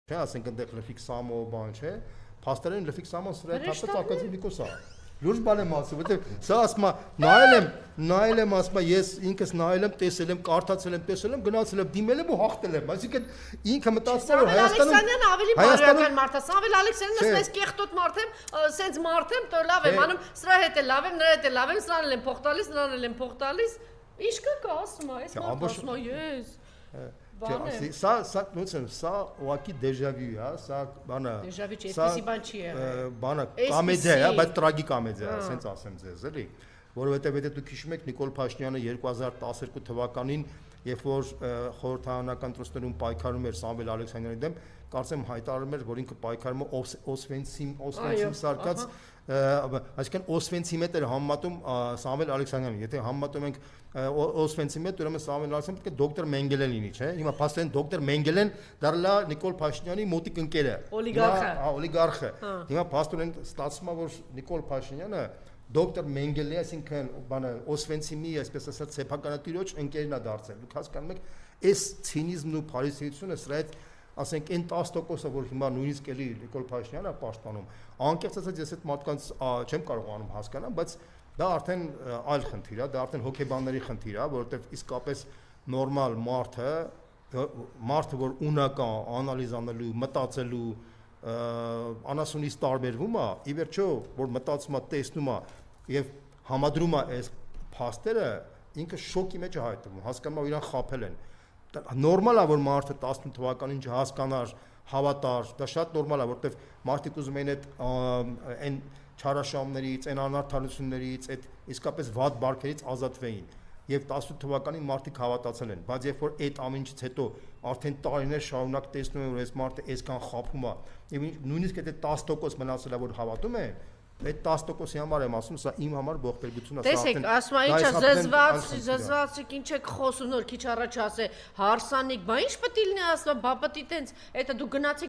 Չէ, ասենք այնտեղ լֆիկ սամո բան չէ, փաստերեն լֆիկ սամոն սրա թափած ակադեմիկոս է։ Լուրջ բան եմ ասում, որտեղ սա ասма նայել եմ ասма ես ինքս նայել եմ, տեսել եմ, կարդացել եմ, տեսել եմ, գնացել եմ, դիմել եմ ու հաղթել եմ։ Այսինքն ինքը մտածել որ Հայաստանում ավելի բարոյական մարդ է, Սամվել Ալեքսյանն ասես կեղտոտ մարդ եմ, սենց մարդ եմ, տո լավ եմ անում, սրա հետ է լավ եմ, նրա հետ է լավ եմ, սրան էլ եմ փող տալիս, նրան էլ եմ փող տալիս։ Ինչ կա ասում է, այս մարդը ասում է ես։ Սա ուղղակի դեժավյու է, սա բանը դեժավյու չէ, այսպեսի բան չի եղել։ Բանը կոմեդիա է, բայց տրագիկոմեդիա է, ասենց ասեմ ձեզ, էլի, որովհետև եթե դուք հիշում եք Նիկոլ Փաշինյանը 2012 թվականին, երբ որ խորհրդարանական ընտրություններում պայքարում էր Սամվել Ալեքսանյանի դեմ, կարծեմ հայտարարում էր, որ ինքը պայքարում է Օսվենցիմ սարկած, այսինքն Օսվենցիմ հետ էր համեմատում Սամվել Ալեքսանյանին, եթե համեմատում ենք Օսվենցիմ հետ, ուրեմն Սամվել Ալեքսանյանը պետք է դոկտոր Մենգելեն լինի, չէ՞։ Հիմա փաստորեն դոկտոր Մենգելեն դառնա Նիկոլ Փաշինյանի մոտիկ ընկերը, օլիգարխը։ Հիմա փաստորեն ստացվում է, որ Նիկոլ Փաշինյանը դոկտոր Մենգելի, այսինքն բանը Օսվենցիմի, այսպես ասած, սեփականատիրոջ ընկերն է դարձել։ Դուք հասկանում եք, այս ցինիզմն ու փարիսեությունը սրա հետ ասենք այն 10%-ը, որ հիմա նույնիսկ էլի Նիկոլ Փաշինյանը է պաշտպանում, անկեղծ ասած ես այդ մարդկանց չեմ կարողանում հասկանալ, բայց դա արդեն այլ խնդիր է, դա արդեն հոգեբանների խնդիր է, որովհետև իսկապես նորմալ մարդը, որ ունական, անալիզ անելու, մտածելու, անասունից տարբերվում է, ի վերջո, որ մտածում է, տեսնում է եւ համադրում է այս փաստերը, ինքը շոկի մեջ է հայտնվում, հասկանում է, իրան խաբել են։ Նորմալ է, որ մարդը 18 թվականին չհասկանար, հավատար, դա շատ նորմալ է, որովհետև մարդիկ ուզում են այն չարաշահումներից, այն անարդարություններից, այդ իսկապես վատ բարքերից ազատվեին։ Եվ 18 թվականին մարդիկ հավատացել են, բայց երբ որ այդ ամենից հետո արդեն տարիներ շարունակ տեսնում են, որ այս մարդը այսքան խաբում է, եւ նույնիսկ եթե 10% մնացել է, որ հավատում է, այդ 10%-ի համար եմ ասում, սա իմ համար ողբերգություն է, սա արդեն։ Տեսեք, ասում է, ինչ է զզված, ինչ եք խոսում, նոր քիչ առաջ ասե, հարսանիք, բա ինչ պետք է լինի, ասում, բա պետք է տենց, դա դու գնացեք